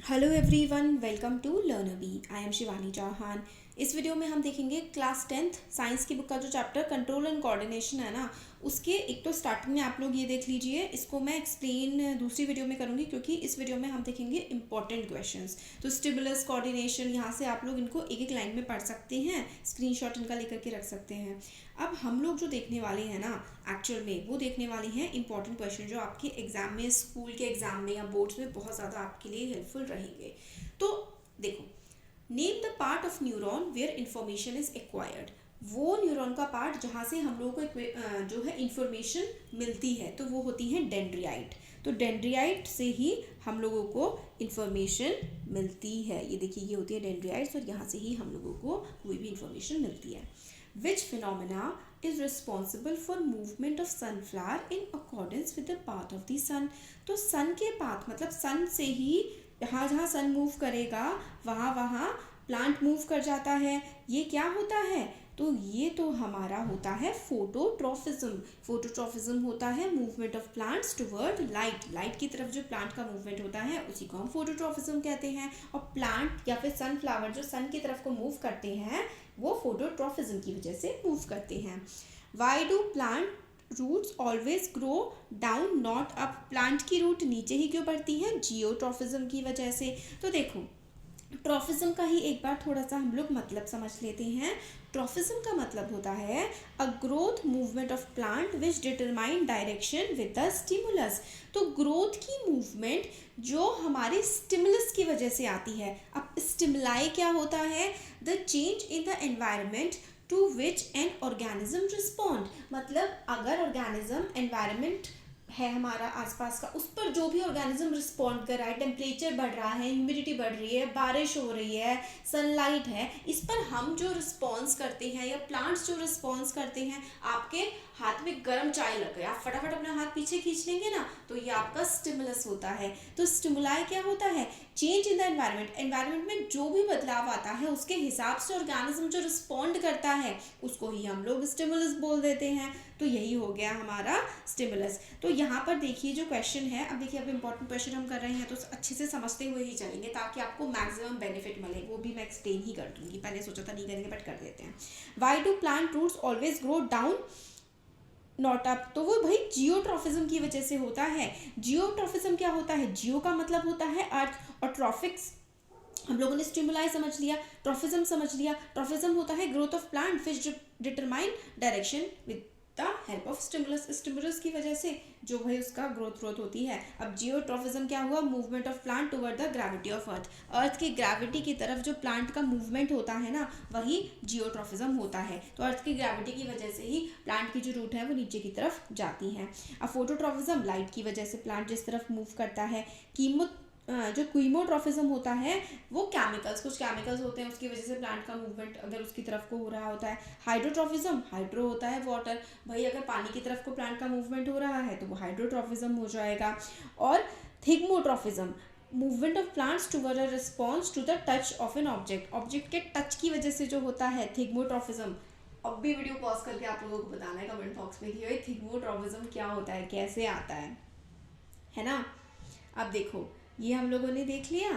Hello everyone, welcome to Learnbee. I am Shivani Chauhan. इस video में हम देखेंगे क्लास 10th साइंस की बुक का जो चैप्टर कंट्रोल एंड कोऑर्डिनेशन है ना, उसके एक तो स्टार्टिंग में आप लोग ये देख लीजिए। इसको मैं एक्सप्लेन दूसरी वीडियो में करूँगी क्योंकि इस वीडियो में हम देखेंगे इंपॉर्टेंट क्वेश्चंस। तो स्टिमुलस, कोऑर्डिनेशन, यहाँ से आप लोग इनको एक एक लाइन में पढ़ सकते हैं, स्क्रीनशॉट इनका लेकर के रख सकते हैं। अब हम लोग जो देखने वाले हैं ना एक्चुअल में, वो देखने वाले हैं इंपॉर्टेंट क्वेश्चन जो आपके एग्जाम में, स्कूल के एग्जाम में या बोर्ड्स में बहुत ज़्यादा आपके लिए हेल्पफुल रहेंगे। तो देखो, name the part of neuron where information is acquired. वो न्यूरॉन का पार्ट जहाँ से हम लोगों को जो है इंफॉर्मेशन मिलती है, तो वो होती है डेंड्रियाइट। तो डेंड्रियाइट से ही हम लोगों को इंफॉर्मेशन मिलती है। ये देखिए, ये होती है डेंड्रियाइट्स और यहाँ से ही हम लोगों को कोई भी इंफॉर्मेशन मिलती है। Which phenomena is responsible for movement of sunflower in accordance with the path of the sun? तो सन के पाथ मतलब सन से ही जहाँ जहाँ सन मूव करेगा वहाँ वहाँ प्लांट मूव कर जाता है। ये क्या होता है? तो ये तो हमारा होता है फोटोट्रॉफिज्म। फोटोट्रॉफिज्म होता है movement of plants toward light. Light की तरफ जो प्लांट का मूवमेंट होता है उसी को हम फोटोट्रॉफिज्म कहते हैं। और प्लांट या फिर सनफ्लावर जो सन की तरफ को मूव करते हैं, वो फोटोट्रॉफिज्म की वजह से मूव करते हैं। Why do plant roots always grow down not up? Plant की रूट नीचे ही क्यों बढ़ती है? जियोट्रॉफिज्म की वजह से। तो देखो, ट्रॉफिज्म का ही एक बार थोड़ा सा हम लोग मतलब समझ लेते हैं। ट्रॉफिज्म का मतलब होता है a growth movement of plant which determine direction with the stimulus. तो ग्रोथ की मूवमेंट जो हमारे स्टिमुलस की वजह से आती है। अब स्टिमुलाई क्या होता है? The change in the environment to which an organism respond. मतलब अगर ऑर्गेनिज्म, एनवायरनमेंट है हमारा आसपास का, उस पर जो भी ऑर्गेनिज्म रिस्पॉन्ड कर रहा है, टेम्परेचर बढ़ रहा है, ह्यूमिडिटी बढ़ रही है, बारिश हो रही है, सनलाइट है, इस पर हम जो रिस्पॉन्स करते हैं या प्लांट्स जो रिस्पॉन्स करते हैं, आपके हाथ में गर्म चाय लग गया, आप फटाफट अपना हाथ पीछे खींच लेंगे ना, तो ये आपका स्टिमुलस होता है। तो स्टिमुलाई क्या होता है? Change in the environment. Environment में जो भी बदलाव आता है उसके हिसाब से ऑर्गेनिज्म जो रिस्पॉन्ड करता है उसको ही हम लोग स्टिमुलस बोल देते हैं। तो यही हो गया हमारा स्टिमुलस। तो यहाँ पर देखिए जो क्वेश्चन है, अब देखिए अब इंपॉर्टेंट क्वेश्चन हम कर रहे हैं तो अच्छे से समझते हुए ही चलेंगे ताकि आपको मैक्सिमम बेनिफिट मिले। वो भी मैं एक्सप्लेन ही कर दूंगी, पहले सोचा था नहीं करेंगे बट कर देते हैं। Why do plant roots always grow down not up? तो वो भाई जियोट्रॉफिज्म की वजह से होता है। जियोट्रॉफिज्म क्या होता है? जियो का मतलब होता है अर्थ, और ट्रॉफिक्स हम लोगों ने स्टिमुलाई समझ लिया, ट्रॉफिज्म समझ लिया। ट्रॉफिज्म होता है growth of plant which determine direction with the help of stimulus. Stimulus की वजह से जो भाई उसका ग्रोथ होती है। अब जियोट्रॉफिज्म क्या हुआ? Movement of plant toward the gravity of earth. Earth की ग्रेविटी की तरफ जो प्लांट का मूवमेंट होता है ना, वही जियोट्रॉफिज्म होता है। तो अर्थ की ग्रेविटी की वजह से ही प्लांट की जो रूट है वो नीचे की तरफ जाती है। अब फोटोट्रॉफिज्म लाइट की वजह से प्लांट जिस तरफ मूव करता है। जो कीमोट्रॉफिज्म होता है वो केमिकल्स, कुछ केमिकल्स होते हैं उसकी वजह से प्लांट का मूवमेंट अगर उसकी तरफ को हो रहा होता है। हाइड्रोट्रॉफिज्म, हाइड्रो होता है वाटर, भाई अगर पानी की तरफ को प्लांट का मूवमेंट हो रहा है तो वो हाइड्रोट्रॉफिज्म हो जाएगा। और thigmotropism, movement of plants toward a response to the touch of an object. Object के टच की वजह से जो होता है थिग्मोट्रॉफिज्म। अब भी वीडियो पॉज करके आप लोगों को बताना है कमेंट बॉक्स में कि भाई थिग्मोट्रॉफिज्म क्या होता है, कैसे आता है ना। अब देखो, ये हम लोगों ने देख लिया।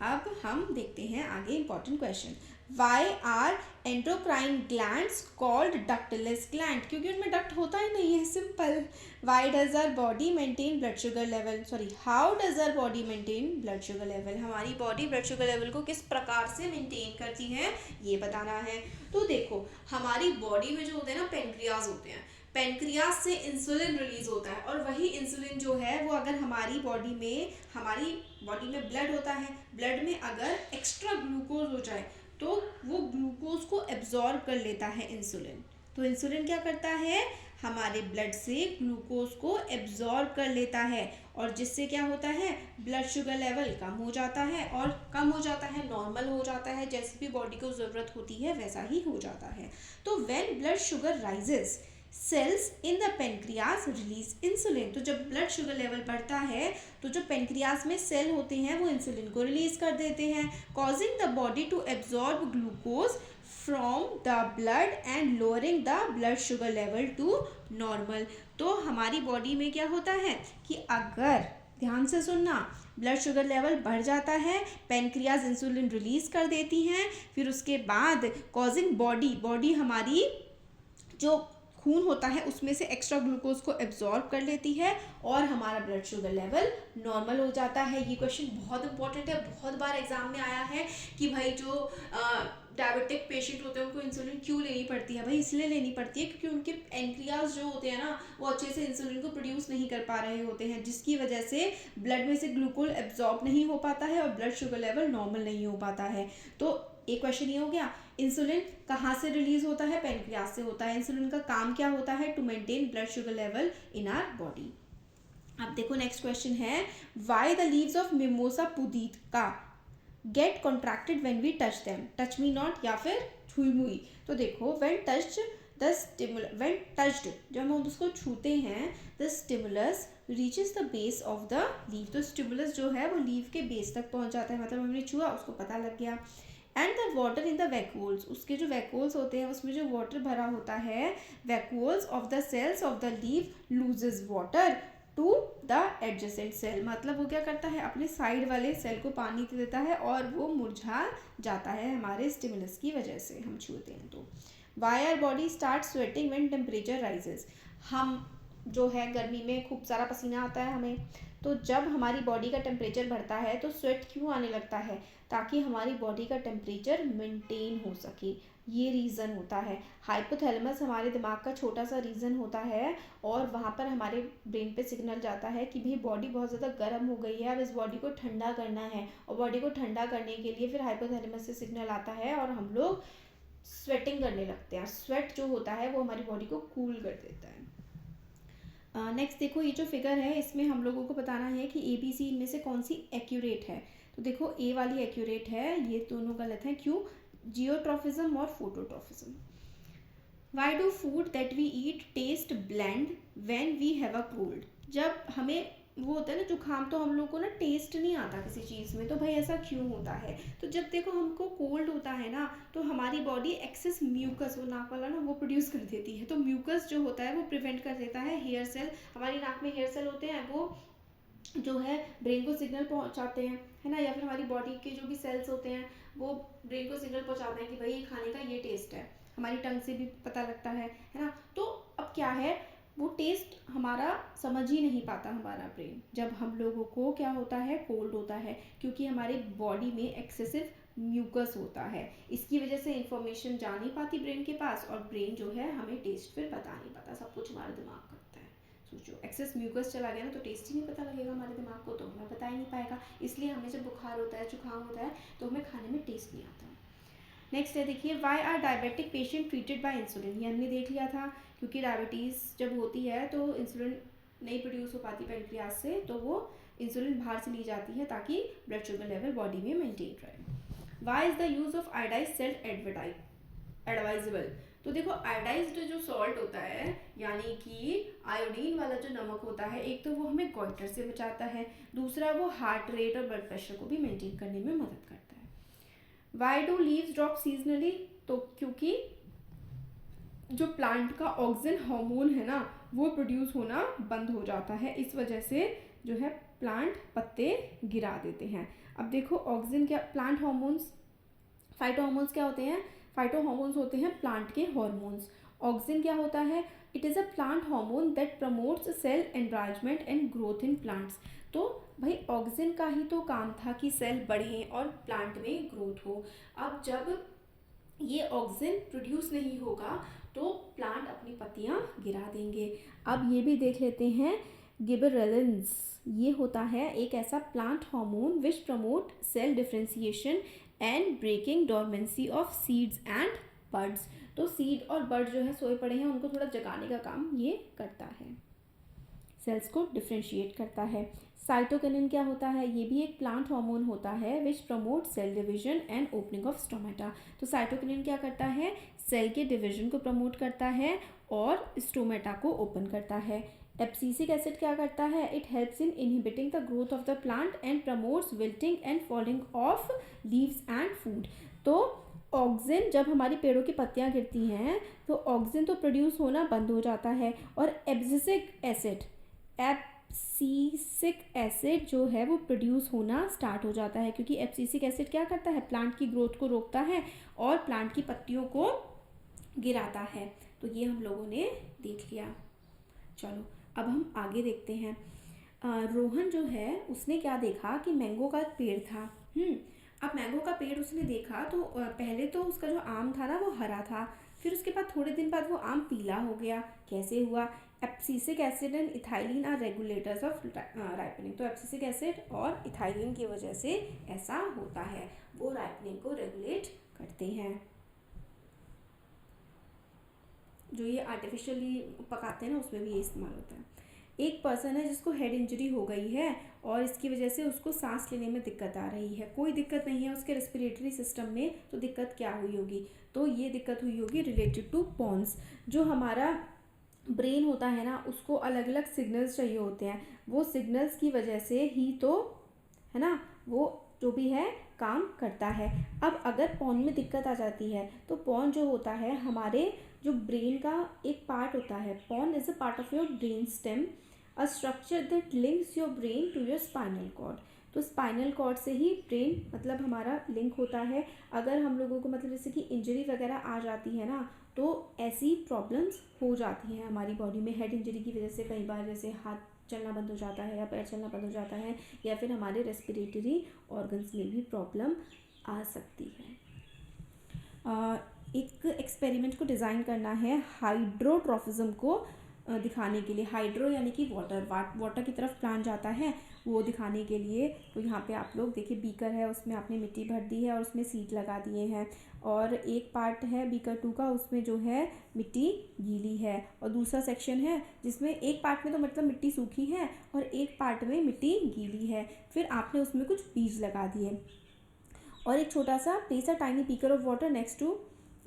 अब हम देखते हैं आगे important question. Why are endocrine glands called ductless gland? क्योंकि उनमें डक्ट होता ही नहीं है, simple. Why does our body maintain blood sugar level, sorry how does our body maintain blood sugar level? हमारी बॉडी ब्लड शुगर लेवल को किस प्रकार से मेंटेन करती है, ये बताना है। तो देखो, हमारी बॉडी में जो होते हैं ना, पेनक्रियाज होते हैं। पेनक्रियास से इंसुलिन रिलीज होता है, और वही इंसुलिन जो है वो अगर हमारी बॉडी में ब्लड होता है, ब्लड में अगर एक्स्ट्रा ग्लूकोज हो जाए तो वो ग्लूकोज को एब्जॉर्ब कर लेता है इंसुलिन। तो इंसुलिन क्या करता है? हमारे ब्लड से ग्लूकोज को एब्जॉर्ब कर लेता है, और जिससे क्या होता है? ब्लड शुगर लेवल कम हो जाता है, और कम हो जाता है, नॉर्मल हो जाता है, जैसे भी बॉडी को ज़रूरत होती है वैसा ही हो जाता है। तो when blood sugar rises, cells in the pancreas release insulin. तो जब ब्लड शुगर लेवल बढ़ता है तो जो पेनक्रियास में सेल होते हैं वो इंसुलिन को रिलीज कर देते हैं, causing the body to absorb glucose from the blood and lowering the blood sugar level to normal. तो हमारी बॉडी में क्या होता है कि अगर, ध्यान से सुनना, ब्लड शुगर लेवल बढ़ जाता है, पेनक्रियाज इंसुलिन रिलीज कर देती हैं, फिर उसके बाद कॉजिंग बॉडी हमारी जो खून होता है उसमें से एक्स्ट्रा ग्लूकोज को एब्जॉर्ब कर लेती है और हमारा ब्लड शुगर लेवल नॉर्मल हो जाता है। ये क्वेश्चन बहुत इंपॉर्टेंट है, बहुत बार एग्जाम में आया है कि भाई जो डायबिटिक पेशेंट होते हैं उनको इंसुलिन क्यों लेनी पड़ती है। भाई इसलिए लेनी पड़ती है क्योंकि उनके पेनक्रियाज जो होते हैं ना वो अच्छे से इंसुलिन को प्रोड्यूस नहीं कर पा रहे होते हैं, जिसकी वजह से ब्लड में से ग्लूकोज एब्जॉर्ब नहीं हो पाता है और ब्लड शुगर लेवल नॉर्मल नहीं हो पाता है। तो एक क्वेश्चन ये हो गया, इंसुलिन कहाँ से रिलीज होता है? पेनक्रियाज से होता है। इंसुलिन का काम क्या होता है? To maintain blood sugar level in our body. अब देखो नेक्स्ट क्वेश्चन है, why the leaves of mimosa pudica get contracted when we touch them? Touch me not या फिर छुई मुई। तो देखो व्हेन टच्ड जब हम उसको छूते हैं, the stimulus reaches the base of the leave. तो स्टिमुलस जो है वो लीव के बेस तक पहुंच जाता है, मतलब हमने छुआ उसको पता लग गया। And the water in the vacuoles, उसके जो वैक्यूल्स होते हैं उसमें जो वाटर भरा होता है, vacuoles of the cells of the leave loses water to the adjacent cell. मतलब वो क्या करता है, अपने साइड वाले सेल को पानी दे देता है और वो मुरझा जाता है हमारे स्टिमुलस की वजह से, हम छूते हैं तो। Why our body start sweating when temperature rises? हम जो है गर्मी में खूब सारा पसीना आता है हमें, तो जब हमारी बॉडी का टेम्परेचर बढ़ता है तो स्वेट क्यों आने लगता है? ताकि हमारी बॉडी का टेम्परेचर मेंटेन हो सके, ये रीज़न होता है। हाइपोथैलेमस हमारे दिमाग का छोटा सा रीज़न होता है और वहाँ पर हमारे ब्रेन पे सिग्नल जाता है कि भाई बॉडी बहुत ज़्यादा गर्म हो गई है, अब इस बॉडी को ठंडा करना है। और बॉडी को ठंडा करने के लिए फिर हाइपोथैलेमस से सिग्नल आता है और हम लोग स्वेटिंग करने लगते हैं। स्वेट जो होता है वो हमारी बॉडी को कूल कर देता है। नेक्स्ट देखो, ये जो फिगर है इसमें हम लोगों को बताना है कि ABC इनमें से कौन सी एक्यूरेट है। तो देखो ए वाली एक्यूरेट है, ये दोनों गलत हैं। क्यों? जियोट्रॉफिज्म और phototropism. Why do food that we eat taste bland when we have a cold? जब हमें वो होता है ना जुकाम, तो हम लोग को ना टेस्ट नहीं आता किसी चीज़ में, तो भाई ऐसा क्यों होता है? तो जब देखो हमको कोल्ड होता है ना तो हमारी बॉडी एक्सेस म्यूकस, वो नाक वाला ना, वो प्रोड्यूस कर देती है। तो म्यूकस जो होता है वो प्रिवेंट कर देता है हेयर सेल, हमारी नाक में हेयर सेल होते हैं, वो जो है ब्रेन को सिग्नल पहुंचाते हैं, है ना, या फिर हमारी बॉडी के जो भी सेल्स होते हैं वो ब्रेन को सिग्नल पहुंचाते हैं कि भाई ये खाने का ये टेस्ट है। हमारी टंग से भी पता लगता है ना। तो अब क्या है, वो टेस्ट हमारा समझ ही नहीं पाता हमारा ब्रेन जब हम लोगों को क्या होता है, कोल्ड होता है, क्योंकि हमारे बॉडी में एक्सेसिव म्यूकस होता है। इसकी वजह से इंफॉर्मेशन जा नहीं पाती ब्रेन के पास और ब्रेन जो है हमें टेस्ट फिर बता नहीं पाता, सब कुछ हमारा दिमाग करता है। सोचो एक्सेस म्यूकस चला गया ना तो टेस्ट ही नहीं पता लगेगा हमारे दिमाग को, तो हमें बता ही नहीं पाएगा। इसलिए हमें जब बुखार होता है, जुकाम होता है, तो हमें खाने में टेस्ट नहीं आता। नेक्स्ट है देखिए, why are diabetic patient treated by insulin? ये हमने देख लिया था, क्योंकि डायबिटीज़ जब होती है तो इंसुलिन नहीं प्रोड्यूस हो पाती पेनक्रियाज से, तो वो इंसुलिन बाहर से ली जाती है ताकि ब्लड शुगर लेवल बॉडी में मेंटेन रहे। Why is the use of iodize self advisable? तो देखो आयोडाइज्ड जो सॉल्ट होता है, यानी कि आयोडीन वाला जो नमक होता है, एक तो वो हमें गॉइटर से बचाता है, दूसरा वो हार्ट रेट और ब्लड प्रेशर को भी मेंटेन करने में मदद करता है। Why do leaves drop seasonally? तो क्योंकि जो प्लांट का ऑक्सीजन हार्मोन है ना वो प्रोड्यूस होना बंद हो जाता है, इस वजह से जो है प्लांट पत्ते गिरा देते हैं। अब देखो ऑक्सीजन क्या, प्लांट हार्मोन्स, फाइटो हार्मोन्स क्या होते हैं? फाइटो हार्मोन्स होते हैं प्लांट के हार्मोन्स। ऑक्सीजन क्या होता है? It is a plant hormone that promotes cell enlargement and growth in plants. तो भाई ऑक्सीजन का ही तो काम था कि सेल बढ़ें और प्लांट में ग्रोथ हो। अब जब ये ऑक्सीजन प्रोड्यूस नहीं होगा तो प्लांट अपनी पत्तियां गिरा देंगे। अब ये भी देख लेते हैं, गिबरेलिंस, ये होता है एक ऐसा plant hormone which promote cell differentiation and breaking dormancy of seeds and buds. तो सीड और बर्ड जो है सोए पड़े हैं, उनको थोड़ा जगाने का काम ये करता है, सेल्स को डिफ्रेंशिएट करता है। साइटोकिनिन क्या होता है? ये भी एक प्लांट हार्मोन होता है which promote cell division and opening of stomata. तो साइटोकिनिन क्या करता है? सेल के डिवीजन को प्रमोट करता है और स्टोमेटा को ओपन करता है। एब्सिसिक एसिड क्या करता है? It helps in inhibiting the growth of the plant and promotes wilting and falling of leaves and food. तो ऑक्सीजन, जब हमारी पेड़ों की पत्तियां गिरती हैं तो ऑक्सीजन तो प्रोड्यूस होना बंद हो जाता है और एब्सिसिक एसिड, एब्सिसिक एसिड जो है वो प्रोड्यूस होना स्टार्ट हो जाता है, क्योंकि एब्सिसिक एसिड क्या करता है, प्लांट की ग्रोथ को रोकता है और प्लांट की पत्तियों को गिराता है। तो ये हम लोगों ने देख लिया। चलो अब हम आगे देखते हैं। रोहन जो है उसने क्या देखा कि मैंगो का पेड़ था। अब मैंगो का पेड़ उसने देखा तो पहले तो उसका जो आम था ना वो हरा था, फिर उसके बाद थोड़े दिन बाद वो आम पीला हो गया। कैसे हुआ? Abscisic acid and ethylene are regulators of ripening. तो एब्सिसिक एसिड और इथाइलिन की वजह से ऐसा होता है, वो राइपनिंग को रेगुलेट करते हैं। जो ये आर्टिफिशियली पकाते हैं ना उसमें भी ये इस्तेमाल होता है। एक पर्सन है जिसको हेड इंजरी हो गई है और इसकी वजह से उसको सांस लेने में दिक्कत आ रही है। कोई दिक्कत नहीं है उसके रेस्पिरेटरी सिस्टम में, तो दिक्कत क्या हुई होगी? तो ये दिक्कत हुई होगी रिलेटेड टू पॉन्स। जो हमारा ब्रेन होता है ना उसको अलग अलग सिग्नल्स चाहिए होते हैं, वो सिग्नल्स की वजह से ही तो है ना वो जो भी है काम करता है। अब अगर पॉन में दिक्कत आ जाती है तो पॉन जो होता है हमारे जो ब्रेन का एक पार्ट होता है। Pons is a part of your brain stem, a structure that links your brain to your spinal cord. तो स्पाइनल कॉर्ड से ही ब्रेन मतलब हमारा लिंक होता है। अगर हम लोगों को मतलब जैसे कि इंजरी वगैरह आ जाती है ना तो ऐसी प्रॉब्लम्स हो जाती हैं हमारी बॉडी में। हेड इंजरी की वजह से कई बार जैसे हाथ चलना बंद हो जाता है या पैर चलना बंद हो जाता है, या फिर हमारे रेस्पिरेटरी ऑर्गन्स में भी प्रॉब्लम आ सकती है। एक एक्सपेरिमेंट को डिज़ाइन करना है हाइड्रोट्रॉफिज्म को दिखाने के लिए। हाइड्रो यानी कि वाटर की तरफ प्लांट जाता है वो दिखाने के लिए। तो यहाँ पे आप लोग देखिए बीकर है, उसमें आपने मिट्टी भर दी है और उसमें सीड लगा दिए हैं, और एक पार्ट है बीकर 2 का उसमें जो है मिट्टी गीली है, और दूसरा सेक्शन है जिसमें एक पार्ट में तो मतलब मिट्टी सूखी है और एक पार्ट में मिट्टी गीली है। फिर आपने उसमें कुछ बीज लगा दिए और एक छोटा सा place a tiny beaker of water next to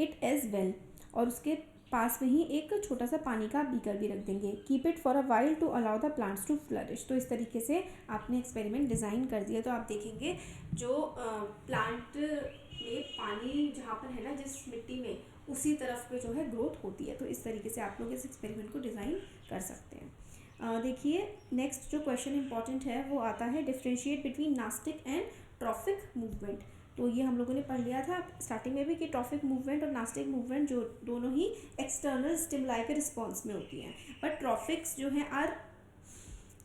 it as well, और उसके पास में ही एक छोटा सा पानी का बीकर भी रख देंगे। Keep it for a while to allow the plants to flourish. तो इस तरीके से आपने एक्सपेरिमेंट डिज़ाइन कर दिया। तो आप देखेंगे जो प्लांट में पानी जहाँ पर है ना जिस मिट्टी में, उसी तरफ पे जो है ग्रोथ होती है। तो इस तरीके से आप लोग इस एक्सपेरिमेंट को डिज़ाइन कर सकते हैं। देखिए नेक्स्ट जो क्वेश्चन इंपॉर्टेंट है वो आता है differentiate between nastic and tropic movement. तो ये हम लोगों ने पढ़ लिया था स्टार्टिंग में भी कि ट्रॉफिक मूवमेंट और नास्टिक मूवमेंट जो दोनों ही एक्सटर्नल स्टिमुलाई के रिस्पॉन्स में होती हैं, बट ट्रॉफिक्स जो हैं are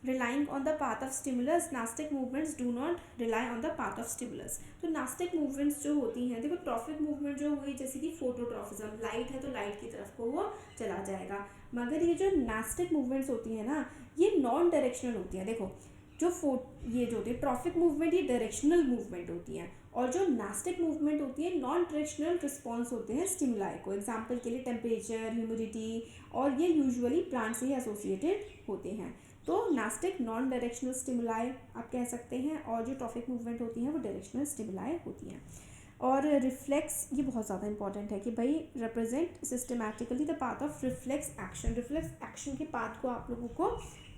relying on the path of stimulus, nastic movements do not rely on the path of stimulus. तो नास्टिक मूवमेंट्स जो होती हैं, देखो ट्रॉफिक मूवमेंट जो हुई जैसे कि फोटोट्रॉफिज्म, लाइट है तो लाइट की तरफ को वो चला जाएगा, मगर ये जो नास्टिक मूवमेंट्स होती हैं ना ये नॉन डायरेक्शनल होती हैं। देखो जो ये जो होती है ट्रॉफिक मूवमेंट ये डायरेक्शनल मूवमेंट होती हैं, और जो नास्टिक मूवमेंट होती है नॉन डायरेक्शनल रिस्पॉन्स होते हैं स्टिमुलाई को। एग्जाम्पल के लिए टेम्परेचर, ह्यूमिडिटी, और ये यूजुअली प्लांट से ही एसोसिएटेड होते हैं। तो नास्टिक नॉन डायरेक्शनल स्टिमुलाई आप कह सकते हैं, और जो ट्रॉफिक मूवमेंट होती हैं वो डायरेक्शनल स्टिमुलाई होती हैं। और रिफ्लेक्स ये बहुत ज़्यादा इंपॉर्टेंट है कि भाई represent systematically the path of reflex action. Reflex action के पाथ को आप लोगों को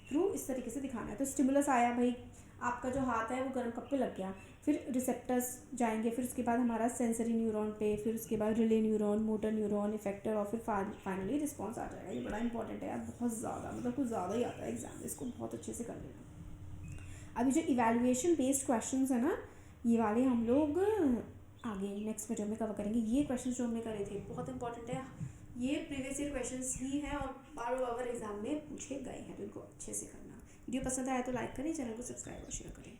थ्रू इस तरीके से दिखाना है। तो स्टिमुलस आया भाई, आपका जो हाथ है वो गर्म कप पे लग गया, फिर रिसेप्टर्स जाएंगे, फिर उसके बाद हमारा सेंसरी न्यूरॉन पे, फिर उसके बाद relay neuron, motor neuron, effector, और फिर फाइनली रिस्पॉन्स आ जाएगा। ये बड़ा इंपॉर्टेंट है यार, बहुत ज़्यादा मतलब कुछ ज़्यादा ही आता है एग्जाम में, इसको बहुत अच्छे से कर लेना। अभी जो इवैल्यूएशन बेस्ड क्वेश्चन है ना ये वाले हम लोग आगे नेक्स्ट वीडियो में कवर करेंगे। ये क्वेश्चन जो हमने करे थे बहुत इंपॉर्टेंट है, ये प्रीवियस ईयर क्वेश्चंस ही हैं और बार बार एग्जाम में पूछे गए हैं, तो इनको अच्छे से करना। वीडियो पसंद आया तो लाइक करें, चैनल को सब्सक्राइब और शेयर करें।